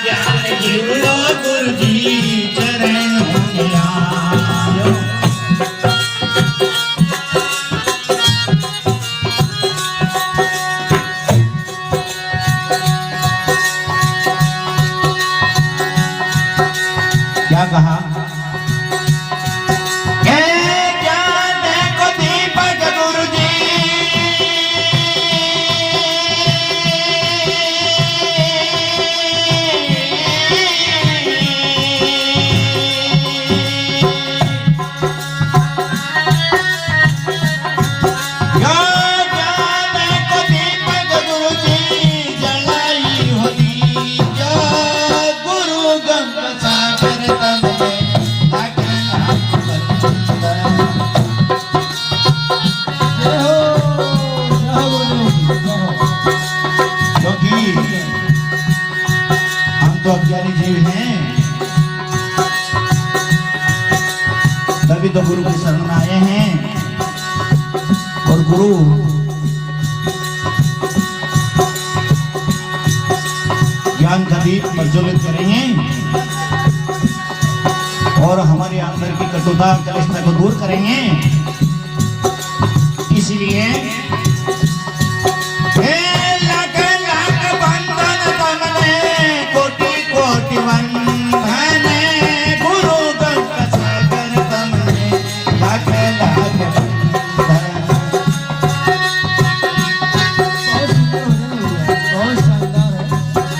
ज्ञान जीवो गुरु जी चरण में आयो। क्या कहा? तो अज्ञानी जीव हैं, तभी तो गुरु की शरण में आए हैं। और गुरु ज्ञान का दीप प्रज्वलित करेंगे और हमारे अंदर की कटुता कलिष्ठता को दूर करेंगे। इसलिए